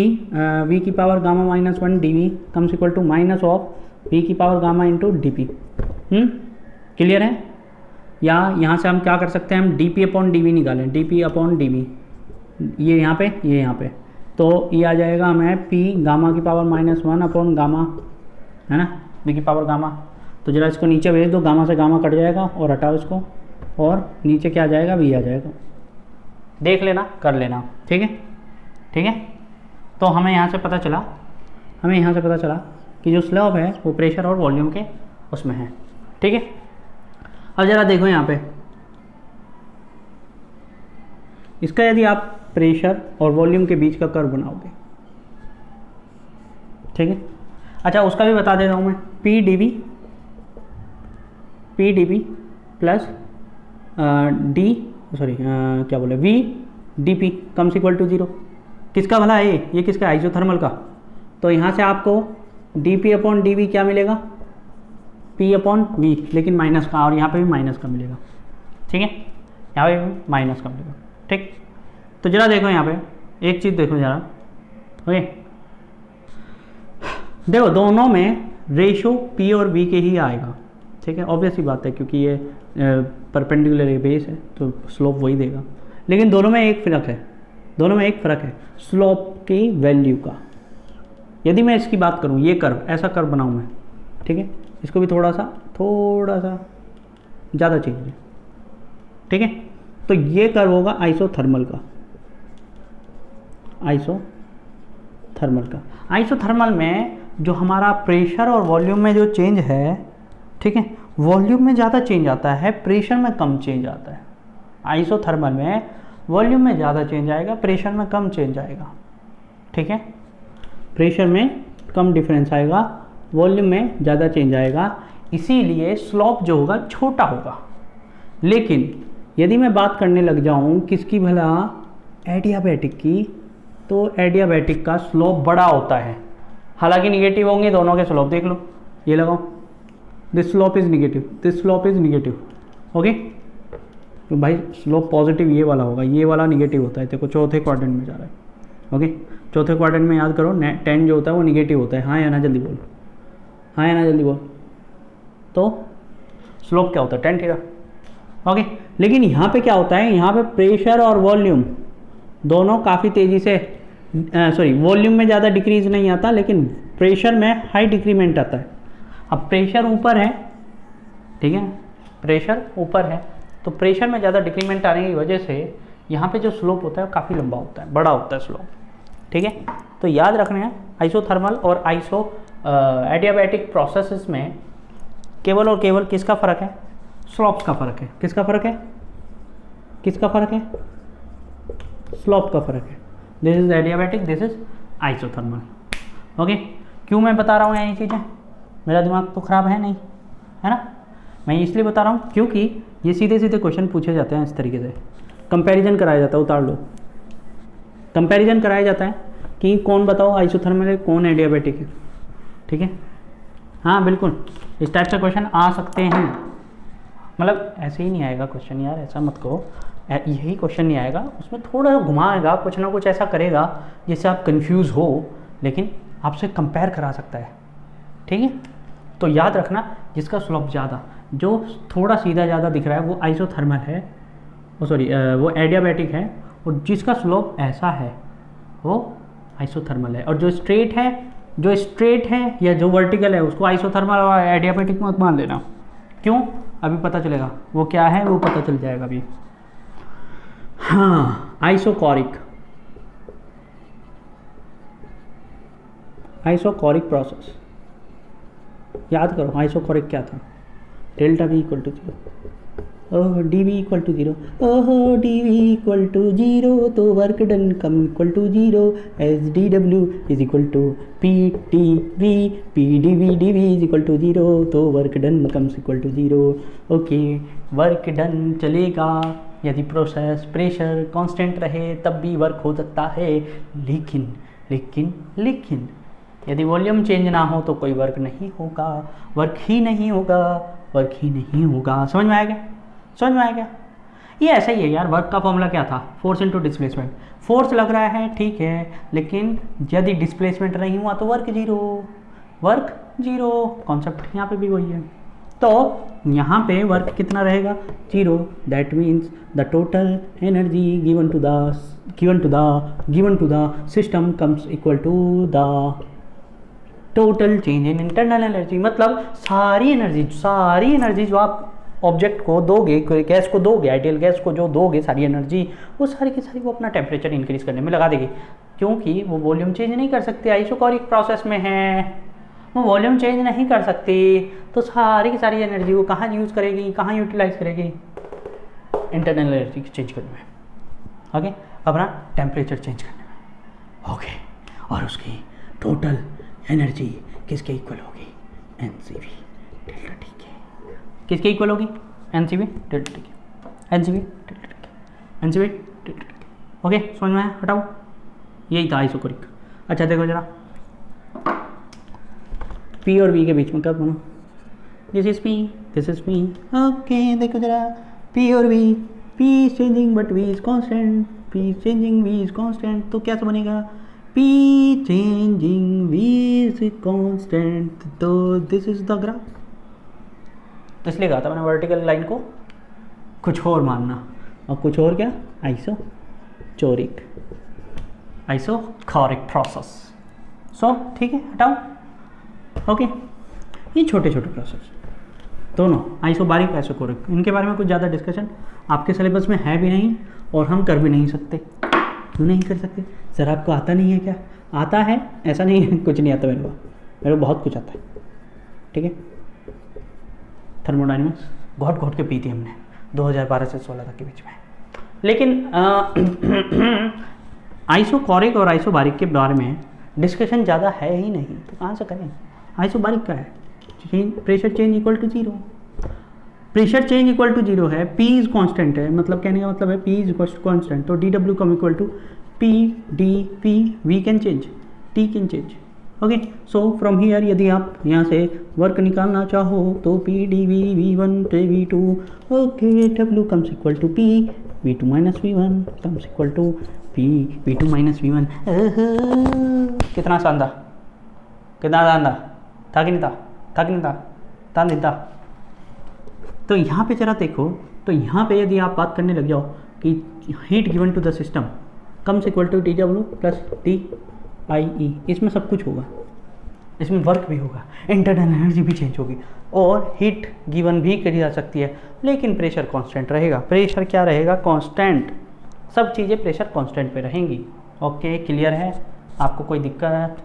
v की power gamma minus 1 dv comes equal to minus of v की power gamma into dp। Clear है? या यहाँ से हम क्या कर सकते हैं, हम dp अपॉन dv निकालें, dp अपॉन dv, ये यहाँ पे, तो ये आ जाएगा हमें p गामा की पावर माइनस 1 अपॉन गामा, है ना, v की पावर गामा। तो जरा इसको नीचे भेज दो, गामा से गामा कट जाएगा और हटाओ इसको, और नीचे क्या आ जाएगा, v आ जाएगा। देख लेना, कर लेना। ठीक है, ठीक है। तो हमें यहाँ से पता चला कि जो स्लोप है वो प्रेशर और वॉल्यूम के उसमें है। ठीक है, अब ज़रा देखो यहाँ पे, इसका यदि आप प्रेशर और वॉल्यूम के बीच का कर्व बनाओगे, ठीक है। अच्छा, उसका भी बता देता हूँ मैं, P dv plus V dp comes equal to 0। किसका भला है ये किसका, आइसोथर्मल का। तो यहाँ से आपको dp अपॉन dv क्या मिलेगा, p अपॉन v, लेकिन माइनस का, और यहाँ पे भी माइनस का मिलेगा। ठीक है, यहाँ पे भी माइनस का मिलेगा। ठीक, तो जरा देखो यहाँ पे एक चीज़ देखो जरा, ओके। देखो दोनों में रेशो p और v के ही आएगा। ठीक है, ऑब्वियस ही बात है, क्योंकि ये परपेंडिकुलर बेस है तो स्लोप वही देगा। लेकिन दोनों में एक फ़र्क है, स्लोप की वैल्यू का। यदि मैं इसकी बात करूँ, ये कर्व, ऐसा कर्व बनाऊँ मैं, ठीक है, इसको भी थोड़ा सा ज़्यादा चाहिए। ठीक है, तो ये कर्व होगा आइसोथर्मल का। आइसोथर्मल में जो हमारा प्रेशर और वॉल्यूम में जो चेंज है, ठीक है, वॉल्यूम में ज़्यादा चेंज आता है, प्रेशर में कम चेंज आता है। आइसोथर्मल में वॉल्यूम में ज़्यादा चेंज आएगा, प्रेशर में कम चेंज आएगा। ठीक है, प्रेशर में कम डिफरेंस आएगा, वॉल्यूम में ज़्यादा चेंज आएगा, इसीलिए स्लोप जो होगा छोटा होगा। लेकिन यदि मैं बात करने लग जाऊँ किसकी भला, एडियाबैटिक की, तो एडियाबैटिक का स्लोप बड़ा होता है। हालांकि निगेटिव होंगे दोनों के स्लोप, देख लो, ये लगाओ, this slope is negative, okay. तो भाई स्लोप पॉजिटिव ये वाला होगा, ये वाला निगेटिव होता है, देखो चौथे क्वाड्रेंट में जा रहा है। ओके, चौथे क्वाड्रेंट में याद करो 10 जो होता है वो निगेटिव होता है। हाँ या ना जल्दी बोल, तो स्लोप क्या होता है, 10 थीटा। ओके, लेकिन यहाँ पे क्या होता है, यहाँ पे प्रेशर और वॉल्यूम दोनों काफ़ी तेज़ी से, वॉल्यूम में ज़्यादा डिक्रीज नहीं आता, लेकिन प्रेशर में हाई डिक्रीमेंट आता है। अब प्रेशर ऊपर है, ठीक है, प्रेशर ऊपर है, तो प्रेशर में ज़्यादा डिक्रीमेंट आने की वजह से यहाँ पे जो स्लोप होता है काफ़ी लंबा होता है, बड़ा होता है स्लोप। ठीक है, तो याद रखना है, आइसोथर्मल और एडियाबैटिक प्रोसेसेस में केवल और केवल किसका फ़र्क है, स्लोप्स का फ़र्क है। किसका फ़र्क है, स्लोप का फ़र्क है। This is adiabatic, this is isothermal. Okay, क्यों मैं बता रहा हूँ ये चीज़ें, मेरा दिमाग तो ख़राब है नहीं, है ना। मैं इसलिए बता रहा हूँ क्योंकि ये सीधे क्वेश्चन पूछे जाते हैं इस तरीके से, कंपैरिजन कराया जाता है, उतार लो, कंपैरिजन कराया जाता है कि कौन बताओ आइसोथर्मल है, कौन एडियाबैटिक है। ठीक है, हाँ बिल्कुल, इस टाइप से क्वेश्चन आ सकते हैं। मतलब ऐसे ही नहीं आएगा क्वेश्चन यार, ऐसा मत कहो, यही क्वेश्चन नहीं आएगा, उसमें थोड़ा सा घुमाएगा, कुछ ना कुछ ऐसा करेगा जिससे आप कंफ्यूज हो, लेकिन आपसे कंपेयर करा सकता है। ठीक है, तो याद रखना, जिसका स्लोप ज़्यादा, जो थोड़ा सीधा ज़्यादा दिख रहा है वो आइसोथर्मल है, सॉरी वो एडियाबैटिक है, और जिसका स्लोप ऐसा है वो आइसोथर्मल है। और जो स्ट्रेट है या जो वर्टिकल है उसको आइसोथर्मल और एडियाबैटिक मत मान लेना। क्यों? अभी पता चलेगा वो क्या है, वो पता चल जाएगा अभी। हाँ, आइसोकोरिक प्रोसेस याद करो। आइसोकोरिक क्या था? Delta V equal to 0, oh D V equal to 0, oh D V equal to 0, तो work done come equal to 0, S D W is equal to P T V, P D V is equal to 0, तो work done comes equal to 0। Okay, work done चलेगा यदि process pressure constant रहे, तब भी work हो सकता है, लेकिन लेकिन लेकिन यदि वॉल्यूम चेंज ना हो तो कोई वर्क नहीं होगा, वर्क ही नहीं होगा। समझ में आया क्या? ये ऐसा ही है यार। वर्क का फॉर्मूला क्या था? Force into displacement. फोर्स लग रहा है ठीक है, लेकिन यदि डिस्प्लेसमेंट नहीं हुआ तो वर्क जीरो। कॉन्सेप्ट यहाँ पे भी वही है। तो यहाँ पे वर्क कितना रहेगा? 0। That means the total energy given to the system comes equal to the total change in internal energy. मतलब सारी एनर्जी जो आप ऑब्जेक्ट को दोगे, गैस को दोगे, आइडियल गैस को जो दोगे सारी एनर्जी, वो सारी की सारी वो अपना टेम्परेचर इंक्रीज करने में लगा देगी, क्योंकि वो वॉल्यूम चेंज नहीं कर सकते, आइसोकोरिक प्रोसेस में है, वो वॉल्यूम चेंज नहीं कर सकती। तो सारी की सारी एनर्जी वो कहाँ यूज़ करेगी, कहाँ यूटिलाइज करेगी? इंटरनल एनर्जी चेंज करने में। ओके, अपना टेम्परेचर चेंज करने में। ओके, और उसकी टोटल एनर्जी किसके इक्वल होगी? एनसीवी डेल्टा टी के। किसके इक्वल होगी? एनसीवी डेल्टा टी के। एनसीवी डेल्टा टी के। ओके, समझ में आया? हटाओ, यही था आइसोकोरिक। अच्छा देखो जरा, पी और वी के बीच में कर्व बनो। This is P. ओके देखो जरा, पी और V, P is changing but V is constant, P is changing V is constant. तो क्या बनेगा? P changing V is constant, तो दिस इज द ग्राफ। इसलिए कहा था मैंने वर्टिकल लाइन को कुछ और मानना, और कुछ और क्या? Isochoric process. सो ठीक है, हटाओ। ओके, ये छोटे छोटे प्रोसेस दोनों, आइसोबारिक आइसोकोरिक, इनके बारे में कुछ ज़्यादा डिस्कशन आपके सिलेबस में है भी नहीं, और हम कर भी नहीं सकते। क्यों नहीं कर सकते? सर आपको आता नहीं है क्या? आता है, ऐसा नहीं है कुछ नहीं आता मेरे को बहुत कुछ आता है। ठीक है, थर्मोडायनेमिक्स घोट के पी थी हमने 2012 से 16 तक के बीच में। लेकिन आइसोकोरिक और आइसोबारिक के बारे में डिस्कशन ज़्यादा है ही नहीं, तो कहाँ से करें? आइसोबारिक का है pressure change equal to 0, pressure change equal to 0 है, P इज कांस्टेंट है, मतलब कहने का मतलब है P is equal to constant, तो DW come equal to P D P, V can change, T can change. Okay, so from here यदि आप यहाँ से वर्क निकालना चाहो तो P D V V1 to V2, okay, W comes equal to P V2 minus V1 comes equal to P V2 minus V1। कितना आसान था? था कि नहीं था? तो यहाँ पे जरा देखो, तो यहाँ पे यदि आप बात करने लग जाओ कि heat given to the system comes equal to TW plus TIE, इसमें सब कुछ होगा, इसमें वर्क भी होगा, इंटरनल एनर्जी भी चेंज होगी, और हीट गिवन भी करी जा सकती है, लेकिन प्रेशर कांस्टेंट रहेगा। प्रेशर क्या रहेगा? कांस्टेंट। सब चीज़ें प्रेशर कांस्टेंट पे रहेंगी। ओके, क्लियर है? आपको कोई दिक्कत,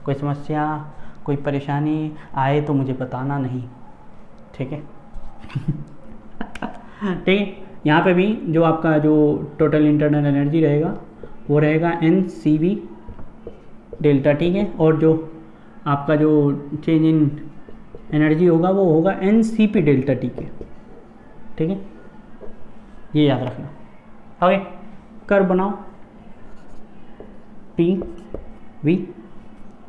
कोई समस्या, कोई परेशानी आए तो मुझे बताना नहीं, ठीक है? ठीक, यहाँ पे भी जो आपका जो टोटल इंटरनल एनर्जी रहेगा वो रहेगा NCV डेल्टा, ठीक है, और जो आपका जो चेंज इन एनर्जी होगा वो होगा NCP डेल्टा टी के, ठीक है, ये याद रखना। ओके, कर्व बनाओ, P V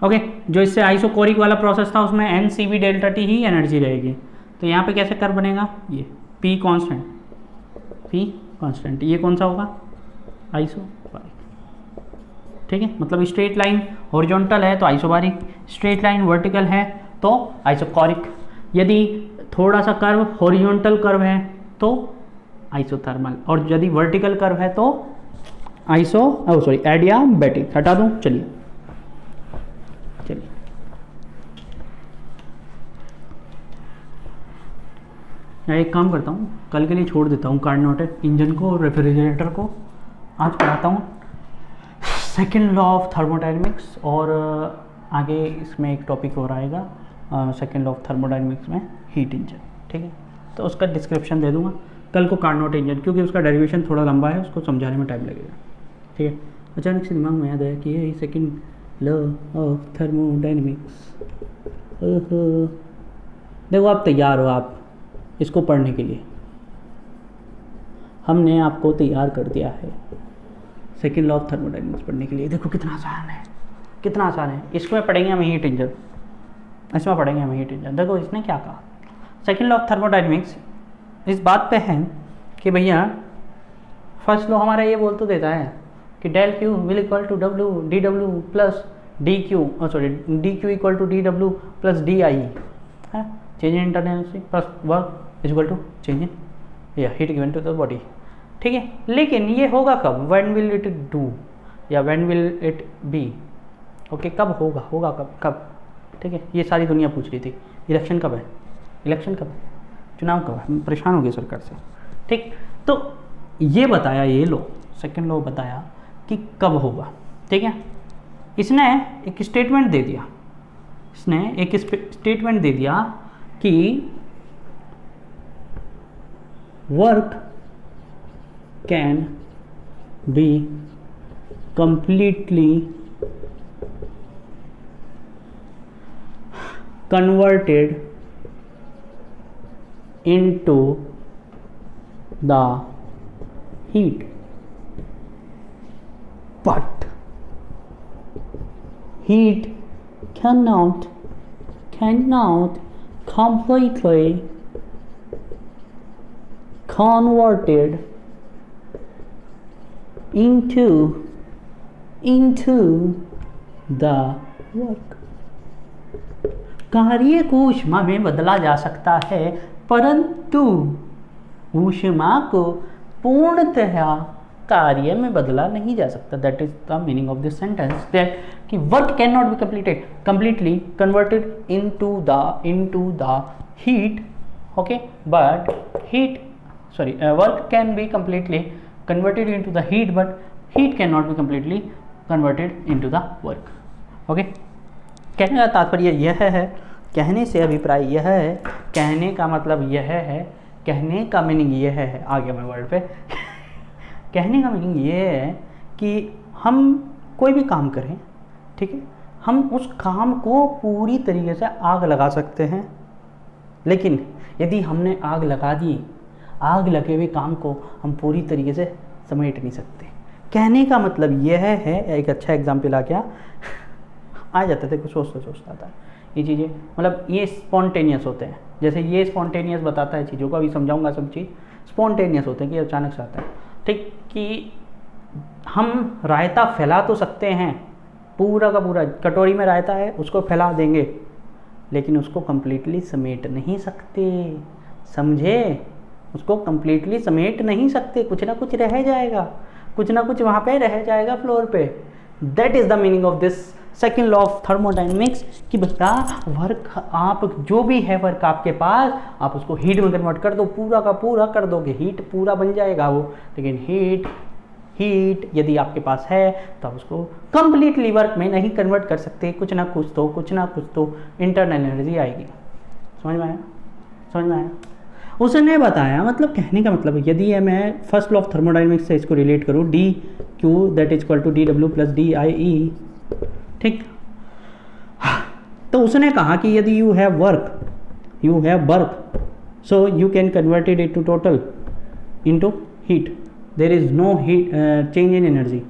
ओके जो इससे आइसोकोरिक वाला प्रोसेस था उसमें N C V delta T ही एनर्जी रहेगी। तो यहाँ पे कैसे कर्व बनेगा, ये पी कांस्टेंट, पी कांस्टेंट, ये कौन सा होगा, आइसोबारिक। ठीक है, मतलब स्ट्रेट लाइन हॉरिजॉन्टल है तो आइसोबारिक, स्ट्रेट लाइन वर्टिकल है तो आइसोकोरिक, यदि थोड़ा सा कर्व हॉरिजॉन्टल कर्व है तो आइसोथर्मल, और यदि वर्टिकल कर्व है तो एडियाबैटिक। हटा दूं, चलिए मैं एक काम करता हूँ, कल के लिए छोड़ देता हूँ कार्नोट इंजन को और रेफ्रिजरेटर को, आज पढ़ाता हूँ सेकेंड लॉ ऑफ थर्मोडायनेमिक्स, और आगे इसमें एक टॉपिक और आएगा सेकेंड लॉ ऑफ थर्मोडायनेमिक्स में हीट इंजन। ठीक है, तो उसका डिस्क्रिप्शन दे दूंगा कल को कार्नोट इंजन, क्योंकि उसका डेरिवेशन थोड़ा लंबा है, उसको समझाने में टाइम लगेगा। ठीक है, अचानक से दिमाग में याद आया कि ये सेकेंड लॉ ऑफ थर्मोडायनेमिक्स। देखो आप तैयार हो, आप इसको पढ़ने के लिए हमने आपको तैयार कर दिया है सेकेंड लॉ ऑफ थर्मोडायनेमिक्स पढ़ने के लिए। देखो कितना आसान है, कितना आसान है। इसमें पढ़ेंगे हम हीट इंजन, इसमें पढ़ेंगे हम हीट इंजन। देखो इसने क्या कहा, सेकेंड लॉ ऑफ थर्मोडायनेमिक्स इस बात पे है कि भैया फर्स्ट लॉ हमारा ये बोल तो देता है कि del Q will equal to W D W plus D Q, sorry D Q equal to D W plus D I है, change in internal energy plus work is equal to change in या heat given to the body. ठीक है, लेकिन ये होगा कब, when will it do या when will it be. Okay, कब होगा, होगा कब। ठीक है, ये सारी दुनिया पूछ रही थी इलेक्शन कब है, इलेक्शन कब है, चुनाव कब है, हम परेशान हो गए सरकार से। ठीक, तो ये बताया, ये लो सेकेंड लॉ बताया कि कब होगा। ठीक है, इसने एक स्टेटमेंट दे दिया, इसने एक स्टेटमेंट दे दिया कि work can be completely converted into the heat, but heat cannot completely converted into the work। कार्य को ऊष्मा में बदला जा सकता है, परंतु ऊष्मा को पूर्णतः कार्य में बदला नहीं जा सकता। That is the meaning of this sentence, that कि work can not be completely converted into the heat, okay, but work can be completely converted into the heat, but heat cannot be completely converted into the work। okay, कहने का तात्पर्य यह है, कहने से अभिप्राय यह है, कहने का मतलब यह है, कहने का मीनिंग यह है, आ गया मैं वर्ड पे कहने का मीनिंग ये है कि हम कोई भी काम करें, ठीक है, हम उस काम को पूरी तरीके से आग लगा सकते हैं, लेकिन यदि हमने आग लगा दी, आग लगे हुए काम को हम पूरी तरीके से समेट नहीं सकते। कहने का मतलब यह है, एक अच्छा एग्जाम्पल आ गया आ जाता है, कुछ सोचता था ये चीज़ें, मतलब ये स्पॉन्टेनियस होते हैं, जैसे ये स्पॉन्टेनियस बताता है चीज़ों को, अभी समझाऊंगा सब चीज़ स्पॉन्टेनियस होते हैं कि अचानक से आता है। ठीक, कि हम रायता फैला तो सकते हैं, पूरा का पूरा कटोरी में रायता है उसको फैला देंगे, लेकिन उसको कंप्लीटली समेट नहीं सकते, समझे, उसको कंप्लीटली समेट नहीं सकते, कुछ ना कुछ रह जाएगा, कुछ ना कुछ वहाँ पे रह जाएगा फ्लोर पे। That is the meaning of this second law of thermodynamics कि बेटा वर्क, आप जो भी है वर्क आपके पास, आप उसको हीट में कन्वर्ट कर दो, पूरा का पूरा कर दोगे, हीट पूरा बन जाएगा वो, लेकिन हीट यदि आपके पास है तो आप उसको कंप्लीटली वर्क में नहीं कन्वर्ट कर सकते, कुछ ना कुछ तो इंटरनल एनर्जी आएगी। समझ में आया? उसने बताया, मतलब कहने का मतलब यदि मैं फर्स्ट लॉ ऑफ थर्मोडायनेमिक्स से इसको रिलेट करूँ, D Q that is equal to D W plus D I E, ठीक, तो उसने कहा कि यदि you have work so you can convert it into total into heat, there is no heat change in energy,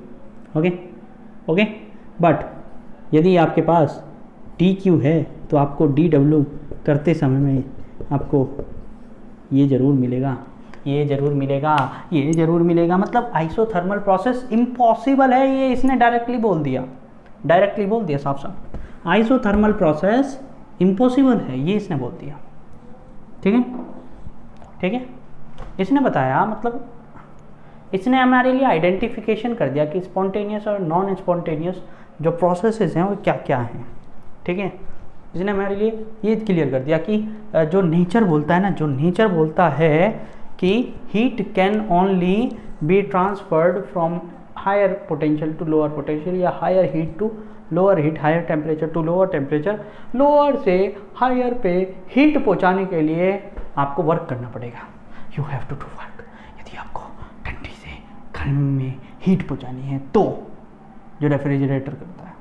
okay, but यदि आपके पास D Q है तो आपको डी डब्ल्यू करते समय में आपको ये ज़रूर मिलेगा, ये ज़रूर मिलेगा, ये ज़रूर मिलेगा। मतलब आइसोथर्मल प्रोसेस इम्पॉसिबल है, ये इसने डायरेक्टली बोल दिया, डायरेक्टली बोल दिया साफ साफ। आइसोथर्मल प्रोसेस इम्पॉसिबल है, ये इसने बोल दिया। ठीक है, ठीक है, इसने बताया, मतलब इसने हमारे लिए आइडेंटिफिकेशन कर दिया कि स्पॉन्टेनियस और नॉन स्पॉन्टेनियस जो प्रोसेसेस हैं वो क्या क्या हैं। ठीक है, इसने हमारे लिए ये क्लियर कर दिया कि जो नेचर बोलता है ना, जो नेचर बोलता है कि heat can only be transferred from higher potential to lower potential, या higher heat to lower heat, higher temperature to lower temperature, lower से हायर पे हीट पहुंचाने के लिए आपको वर्क करना पड़ेगा। You have to do work. यदि आपको ठंडी से गर्म में हीट पहुंचानी है तो जो रेफ्रिजरेटर करता है।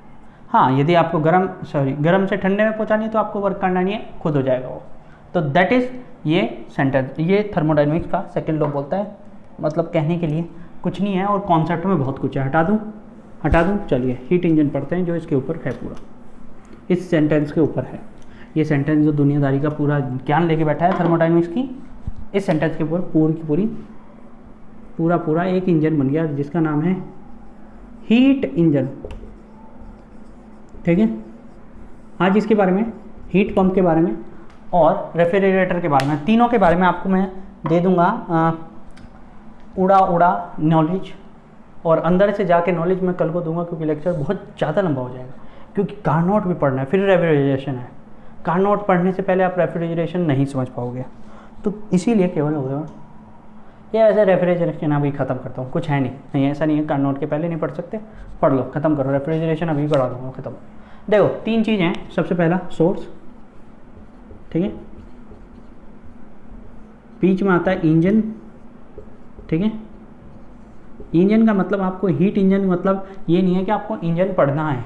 हाँ, यदि आपको गर्म से ठंडे में पहुंचानी है तो आपको वर्क करना नहीं है, खुद हो जाएगा वो। तो दैट इज़ ये सेंटेंस, ये थर्मोडायनेमिक्स का सेकंड लॉ बोलता है। मतलब कहने के लिए कुछ नहीं है और कॉन्सेप्ट में बहुत कुछ है। हटा दूँ, चलिए हीट इंजन पढ़ते हैं जो इसके ऊपर है, पूरा इस सेंटेंस के ऊपर है। ये सेंटेंस जो दुनियादारी का पूरा ज्ञान लेके बैठा है थर्मोडायनेमिक्स की, इस सेंटेंस के ऊपर पूरा एक इंजन बन गया जिसका नाम है हीट इंजन। ठीक है, आज इसके बारे में, हीट पंप के बारे में और रेफ्रिजरेटर के बारे में, तीनों के बारे में आपको मैं दे दूंगा उड़ा नॉलेज, और अंदर से जाके नॉलेज मैं कल को दूंगा क्योंकि लेक्चर बहुत ज़्यादा लंबा हो जाएगा, क्योंकि कार्नोट भी पढ़ना है, फिर रेफ्रिजरेशन है। कार्नोट पढ़ने से पहले आप रेफ्रिजरेशन नहीं समझ पाओगे, तो इसीलिए केवल हो गया ये ऐसे रेफ्रिजरेशन अभी ख़त्म करता हूँ, कुछ है नहीं ऐसा नहीं है कार्नोट के पहले नहीं पढ़ सकते, पढ़ लो, ख़त्म करो। रेफ्रिजरेशन अभी पढ़ा दूँगा, ख़त्म। देखो 3 चीज़ें हैं। सबसे पहला सोर्स, ठीक है, बीच में आता है इंजन। ठीक है, इंजन का मतलब आपको हीट इंजन मतलब ये नहीं है कि आपको इंजन पढ़ना है।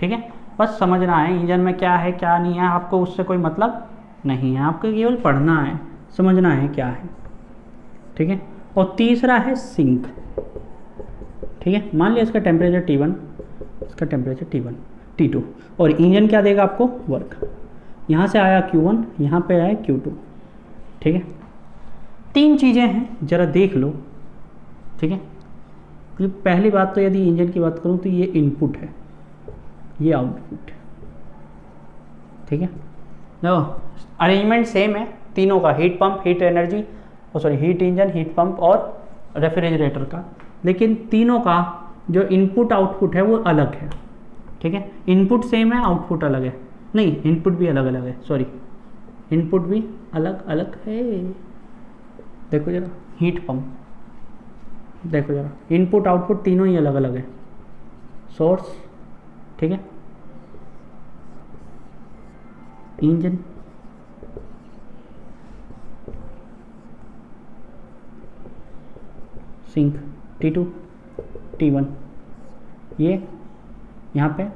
ठीक है, बस समझना है इंजन में क्या है क्या नहीं है, आपको उससे कोई मतलब नहीं है, आपको केवल पढ़ना है, समझना है क्या है। ठीक है, और तीसरा है सिंक। ठीक है, मान लिया इसका टेम्परेचर T1, इसका टेम्परेचर T1 T2, और इंजन क्या देगा आपको, वर्क। यहाँ से आया Q1, यहाँ पे आया Q2। ठीक है, 3 चीज़ें हैं, ज़रा देख लो। ठीक है, पहली बात तो यदि इंजन की बात करूँ तो ये इनपुट है, ये आउटपुट। ठीक है, देखो अरेंजमेंट सेम है तीनों का, heat pump, heat energy, heat engine, heat pump और रेफ्रिजरेटर का, लेकिन तीनों का जो इनपुट आउटपुट है वो अलग है। ठीक है, इनपुट सेम है, आउटपुट अलग है, नहीं इनपुट भी अलग अलग है, इनपुट भी अलग अलग है। देखो जरा हीट पंप, देखो जरा इनपुट आउटपुट तीनों ही अलग अलग है। सोर्स, ठीक है, इंजन, सिंक, T2 T1, ये यहाँ पे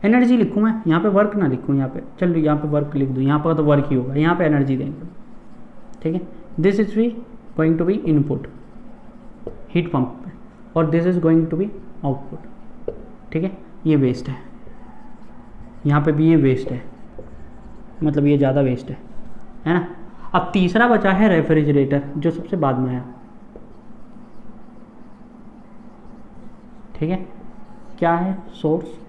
एनर्जी लिखूँ मैं, यहाँ पे वर्क ना लिखूँ, यहाँ पे चल यहाँ पे वर्क लिख दूँ, यहाँ पर तो वर्क ही होगा, यहाँ पे एनर्जी देंगे। ठीक है, दिस इज भी going to be input heat pump पे, और this is going to be output. ठीक है, ये वेस्ट है, यहाँ पे भी ये वेस्ट है, मतलब ये ज़्यादा वेस्ट है ना। अब तीसरा बचा है रेफ्रिजरेटर, जो सबसे बाद में आया। ठीक है, क्या है, सोर्स।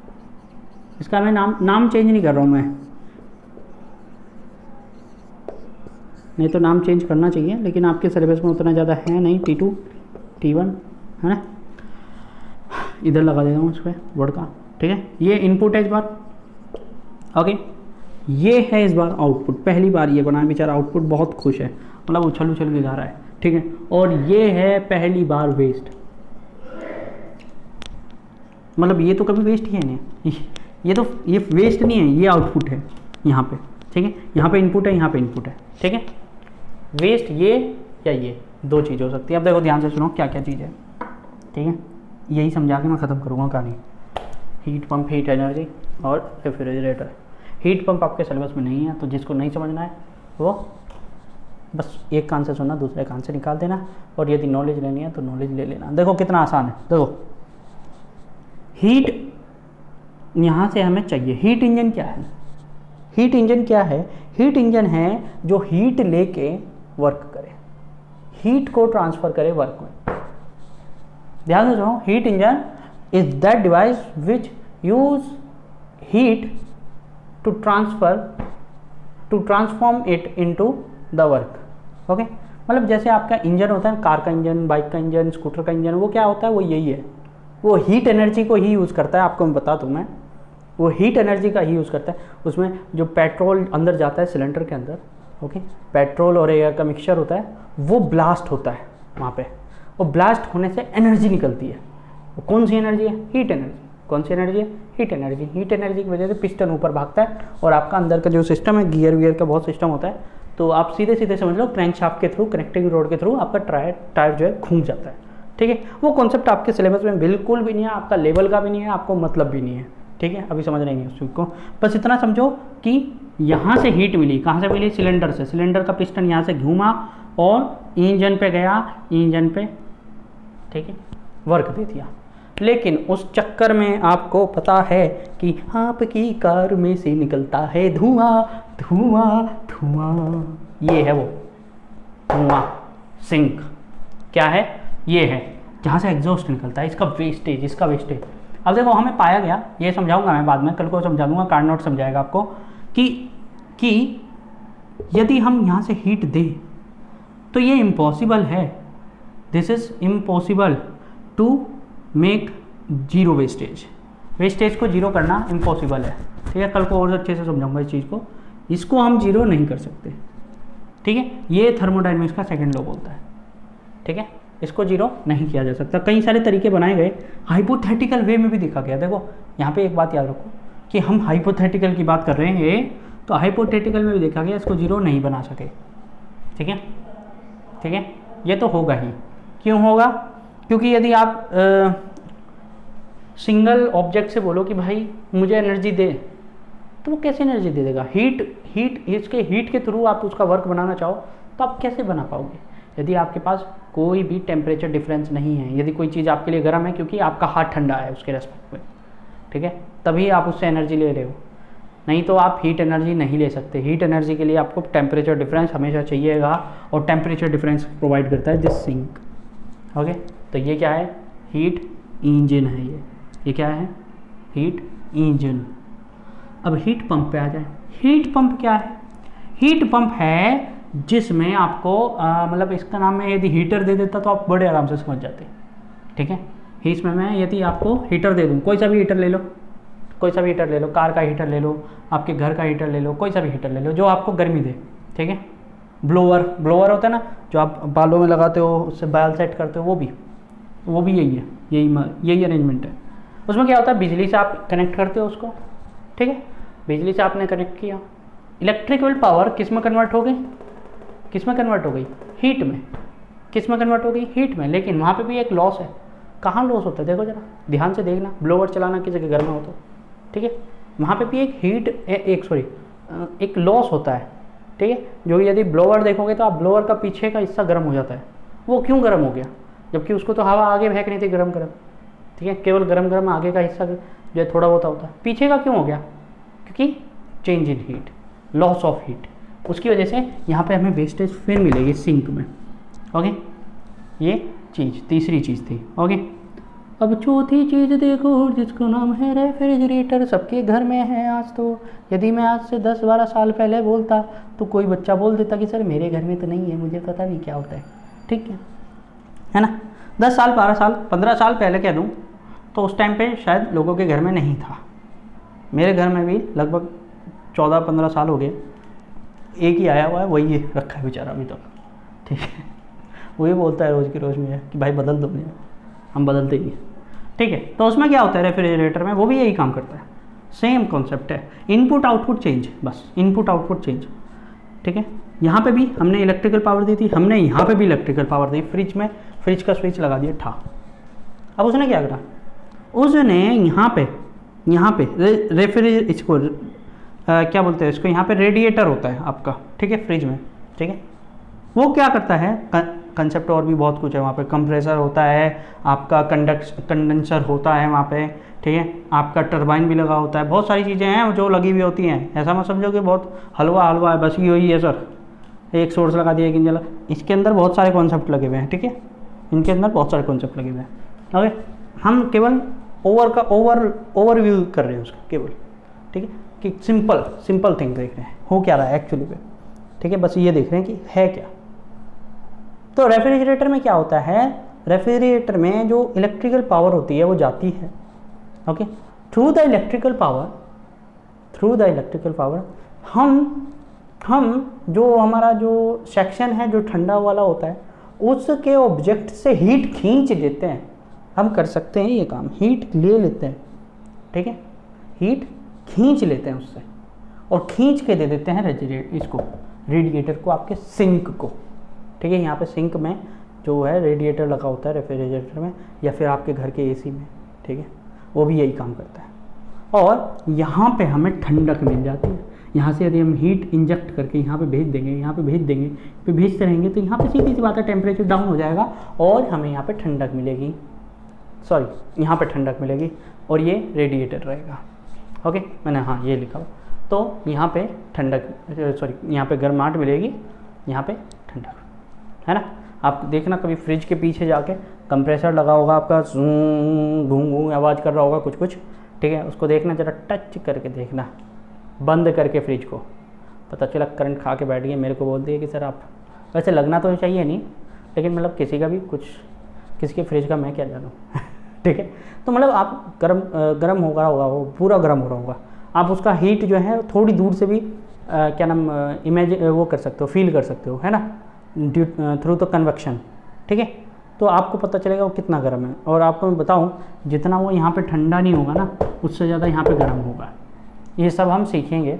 इसका मैं नाम चेंज नहीं कर रहा हूँ मैं, नहीं तो नाम चेंज करना चाहिए, लेकिन आपके सिलेबस में उतना ज़्यादा है नहीं। T2 T1 है ना, इधर लगा देता हूँ उस पर वर्ड का। ठीक है, ये इनपुट है इस बार, ओके, ये है इस बार आउटपुट। पहली बार ये बना बेचारा, आउटपुट बहुत खुश है, मतलब उछल के गा रहा है। ठीक है, और ये है पहली बार वेस्ट, मतलब ये तो कभी वेस्ट ही है नहीं, ये वेस्ट नहीं है, ये आउटपुट है यहाँ पे। ठीक है, यहाँ पे इनपुट है, यहाँ पे इनपुट है। ठीक है, वेस्ट ये या ये 2 चीज़ हो सकती है। अब देखो ध्यान से सुनो क्या क्या चीज़ है। ठीक है, यही समझा के मैं ख़त्म करूँगा कहानी। हीट पंप, हीट एनर्जी और रेफ्रिजरेटर। हीट पंप आपके सिलेबस में नहीं है, तो जिसको नहीं समझना है वो बस एक कान से सुनना, दूसरे कान से निकाल देना, और यदि नॉलेज लेनी है तो नॉलेज ले लेना। देखो कितना आसान है, देखो हीट यहाँ से हमें चाहिए हीट इंजन क्या है। हीट इंजन क्या है? हीट इंजन है जो हीट लेके वर्क करे, हीट को ट्रांसफर करे वर्क में। ध्यान से सुनो, heat engine is that device which use heat to transform it into the work. Okay, मतलब जैसे आपका इंजन होता है, कार का इंजन, बाइक का इंजन, स्कूटर का इंजन, वो क्या होता है? वो यही है, वो हीट एनर्जी को ही यूज़ करता है। आपको मैं बता दूँ, मैं वो हीट एनर्जी का ही यूज़ करता है। उसमें जो पेट्रोल अंदर जाता है सिलेंडर के अंदर, ओके, पेट्रोल और एयर का मिक्सचर होता है, वो ब्लास्ट होता है वहाँ पे, वो ब्लास्ट होने से एनर्जी निकलती है। वो कौन सी एनर्जी है? Heat energy. कौन सी एनर्जी है? Heat energy. हीट एनर्जी की वजह से पिस्टन ऊपर भागता है और आपका अंदर का जो सिस्टम है, गियर वियर का बहुत सिस्टम होता है, तो आप सीधे सीधे समझ लो क्रैंक शाफ्ट के थ्रू, कनेक्टिंग रोड के थ्रू आपका टायर जो है घूम जाता है। ठीक है, वो कॉन्सेप्ट आपके सिलेबस में बिल्कुल भी नहीं है, आपका लेवल का भी नहीं है, आपको मतलब भी नहीं है। ठीक है, अभी समझ रहे हैं उस चीज़ को। बस इतना समझो कि यहाँ से हीट मिली, कहाँ से मिली? सिलेंडर से। सिलेंडर का पिस्टन यहाँ से घूमा और इंजन पे गया, इंजन पे, ठीक है, वर्क दे दिया। लेकिन उस चक्कर में आपको पता है कि आपकी कार में से निकलता है धुआं धुआं धुआं। ये है वो धुआं, सिंक क्या है? ये है जहाँ से एग्जॉस्ट निकलता है, इसका वेस्टेज, इसका वेस्टेज। अब देखो, हमें पाया गया, ये समझाऊंगा मैं बाद में, कल को समझा दूंगा, कार्ड नोट समझाएगा आपको कि यदि हम यहाँ से हीट दें तो ये इम्पॉसिबल है, this is impossible to make zero wastage. Wastage को जीरो करना इम्पॉसिबल है। ठीक है, कल को और अच्छे से समझाऊंगा इस चीज़ को। इसको हम जीरो नहीं कर सकते। ठीक है, ये थर्मोडायनेमिक्स का सेकंड लॉ बोलता है। ठीक है, इसको जीरो नहीं किया जा सकता। कई सारे तरीके बनाए गए, हाइपोथेटिकल वे में भी देखा गया। देखो यहाँ पे एक बात याद रखो कि हम हाइपोथेटिकल की बात कर रहे हैं, तो हाइपोथेटिकल में भी देखा गया इसको जीरो नहीं बना सके। ठीक है, ठीक है, ये तो होगा ही। क्यों होगा? क्योंकि यदि आप सिंगल ऑब्जेक्ट से बोलो कि भाई मुझे एनर्जी दे, तो वो कैसे एनर्जी दे देगा? इसके हीट के थ्रू आप उसका वर्क बनाना चाहो तो आप कैसे बना पाओगे? यदि आपके पास कोई भी टेम्परेचर डिफरेंस नहीं है, यदि कोई चीज़ आपके लिए गर्म है क्योंकि आपका हाथ ठंडा है उसके रेस्पेक्ट में, ठीक है, तभी आप उससे एनर्जी ले रहे हो, नहीं तो आप हीट एनर्जी नहीं ले सकते। हीट एनर्जी के लिए आपको टेम्परेचर डिफरेंस हमेशा चाहिएगा, और टेम्परेचर डिफरेंस प्रोवाइड करता है दिस सिंक। ओके, तो ये क्या है? हीट इंजन है। ये क्या है? Heat engine. अब हीट पंप पे आ जाए। हीट पंप क्या है? हीट पंप है जिसमें आपको मतलब इसका नाम है, यदि हीटर दे देता तो आप बड़े आराम से समझ जाते। ठीक है, इसमें मैं यदि आपको हीटर दे दूँ, कोई सा भी हीटर ले लो, कोई सा भी हीटर ले लो, कार का हीटर ले लो, आपके घर का हीटर ले लो, कोई सा भी हीटर ले लो जो आपको गर्मी दे। ठीक है, ब्लोअर होता है ना, जो आप बालों में लगाते हो, उससे बाल सेट करते हो, वो भी यही है, यही अरेंजमेंट है। उसमें क्या होता है? बिजली से आप कनेक्ट करते हो उसको। ठीक है, बिजली से आपने कनेक्ट किया, इलेक्ट्रिकल पावर किस में कन्वर्ट हो गई? किस में कन्वर्ट हो गई? हीट में। किस में कन्वर्ट हो गई? हीट में। लेकिन वहाँ पे भी एक लॉस है। कहाँ लॉस होता है? देखो जरा ध्यान से देखना, ब्लोअर चलाना किसी के घर में हो तो, ठीक है, वहाँ पे भी एक लॉस होता है। ठीक है, जो यदि ब्लोअर देखोगे तो आप ब्लोअर का पीछे का हिस्सा गर्म हो जाता है। वो क्यों गर्म हो गया? जबकि उसको तो हवा आगे फेंकनी थी गरम। ठीक है, केवल गरम आगे का हिस्सा जो है थोड़ा बहुत होता है, पीछे का क्यों हो गया? क्योंकि change in heat, loss of heat, उसकी वजह से यहाँ पे हमें वेस्टेज फिर मिलेगी सिंक में। ओके, ये चीज़ तीसरी चीज़ थी। ओके, अब चौथी चीज़ देखो जिसका नाम है रेफ्रिजरेटर। सबके घर में है आज तो। यदि मैं आज से 10-12 साल पहले बोलता तो कोई बच्चा बोल देता कि सर मेरे घर में तो नहीं है, मुझे पता नहीं क्या होता है। ठीक है ना? 10 साल, 12 साल, 15 साल पहले कह दूँ तो उस टाइम पे शायद लोगों के घर में नहीं था। मेरे घर में भी लगभग 14-15 साल हो गए, एक ही आया हुआ है, वही रखा है बेचारा अभी तक। ठीक है, वही बोलता है रोज़ की रोज़ में कि भाई बदल दो मुझे, हम बदलते ही। ठीक है, तो उसमें क्या होता है रेफ्रिजरेटर में? वो भी यही काम करता है, सेम कॉन्सेप्ट है, इनपुट आउटपुट चेंज, बस इनपुट आउटपुट चेंज। ठीक है, यहाँ पे भी हमने इलेक्ट्रिकल पावर दी थी, हमने यहाँ पे भी इलेक्ट्रिकल पावर दी। फ्रिज का स्विच लगा दिया ठा। अब उसने क्या करा? उसने यहाँ पे इसको क्या बोलते हैं इसको, यहाँ पे रेडिएटर होता है आपका, ठीक है, फ्रिज में। ठीक है, वो क्या करता है? कंसेप्ट और भी बहुत कुछ है वहाँ पे। कंप्रेसर होता है, आपका कंडेंसर होता है वहाँ पे, ठीक है, आपका टरबाइन भी लगा होता है, बहुत सारी चीज़ें हैं जो लगी हुई होती हैं। ऐसा मत समझो कि बहुत हलवा हलवा है, बस यही है सर, एक सोर्स लगा दिया, एक इंजन लगा, इसके अंदर बहुत सारे कॉन्सेप्ट लगे हुए हैं, ठीक है, इनके अंदर बहुत सारे कॉन्सेप्ट लगे हुए हैं। ओके, हम केवल ओवरव्यू कर रहे हैं उसका केवल, ठीक है, कि सिंपल थिंग देख रहे हैं हो क्या रहा है एक्चुअली पे, ठीक है, बस ये देख रहे हैं कि है क्या। तो रेफ्रिजरेटर में क्या होता है, रेफ्रिजरेटर में जो इलेक्ट्रिकल पावर होती है वो जाती है, okay, through the electrical power हम जो हमारा जो सेक्शन है जो ठंडा वाला होता है उसके ऑब्जेक्ट से हीट खींच लेते हैं। हम कर सकते हैं ये काम, हीट ले लेते हैं, ठीक है, हीट खींच लेते हैं उससे और खींच के दे देते हैं रेडिएटर को, आपके सिंक को, ठीक है। यहाँ पे सिंक में जो है रेडिएटर लगा होता है रेफ्रिजरेटर में, या फिर आपके घर के एसी में, ठीक है, वो भी यही काम करता है। और यहाँ पे हमें ठंडक मिल जाती है। यहाँ से यदि हम हीट इंजेक्ट करके यहाँ पे भेज देंगे, यहाँ पे भेज देंगे, पे भेजते रहेंगे, तो यहाँ पे सीधी सी बात है टेम्परेचर डाउन हो जाएगा और हमें यहाँ पे ठंडक मिलेगी, यहाँ पे ठंडक मिलेगी और ये रेडिएटर रहेगा। ओके, मैंने हाँ ये लिखा हो, तो यहाँ पे ठंडक यहाँ पे गर्माहट मिलेगी, यहाँ पे ठंडक, है ना। आप देखना कभी फ्रिज के पीछे जाके कंप्रेसर लगा होगा आपका, घूं आवाज़ कर रहा होगा कुछ, ठीक है, उसको देखना, जरा टच करके देखना, बंद करके फ्रिज को, पता चला करंट खा के बैठ गए, मेरे को बोल दिए कि सर आप, वैसे लगना तो चाहिए नहीं, लेकिन मतलब किसी का भी किसी के फ्रिज का मैं क्या जानूँ ठीक है। तो मतलब आप गर्म हो रहा होगा, वो पूरा गर्म हो रहा होगा, आप उसका हीट जो है थोड़ी दूर से भी क्या नाम वो कर सकते हो, फील कर सकते हो, है ना, थ्रू द कन्वेक्शन, ठीक है। तो आपको पता चलेगा वो कितना गर्म है। और आपको मैं बताऊं, जितना वो यहाँ पे ठंडा नहीं होगा ना, उससे ज़्यादा यहाँ पे गर्म होगा। ये सब हम सीखेंगे,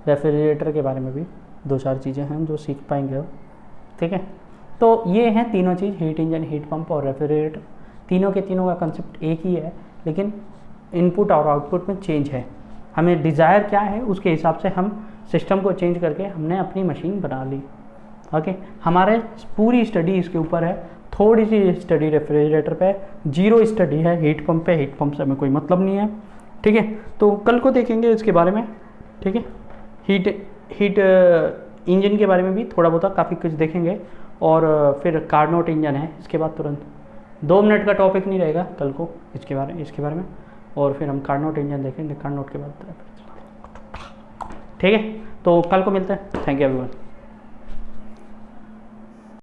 रेफ्रिजरेटर के बारे में भी 2-4 चीज़ें हैं जो सीख पाएंगे, ठीक है। तो ये हैं तीनों चीज़, हीट इंजन, हीट पंप और रेफ्रिजरेटर, तीनों के तीनों का कंसेप्ट एक ही है, लेकिन इनपुट और आउटपुट में चेंज है। हमें डिज़ायर क्या है उसके हिसाब से हम सिस्टम को चेंज करके हमने अपनी मशीन बना ली। ओके, हमारे पूरी स्टडी इसके ऊपर है, थोड़ी सी स्टडी रेफ्रिजरेटर पे, 0 स्टडी है हीट पंप पे, हीट पंप से हमें कोई मतलब नहीं है, ठीक है। तो कल को देखेंगे इसके बारे में, ठीक है, हीट इंजन के बारे में भी थोड़ा बहुत काफ़ी कुछ देखेंगे। और फिर कार्नोट इंजन है इसके बाद तुरंत, 2 मिनट का टॉपिक नहीं रहेगा कल को इसके बारे में, और फिर हम कार्नोट इंजन देखेंगे, कार्नोट के बाद, ठीक है। तो कल को मिलते हैं, थैंक यू एवरीवन।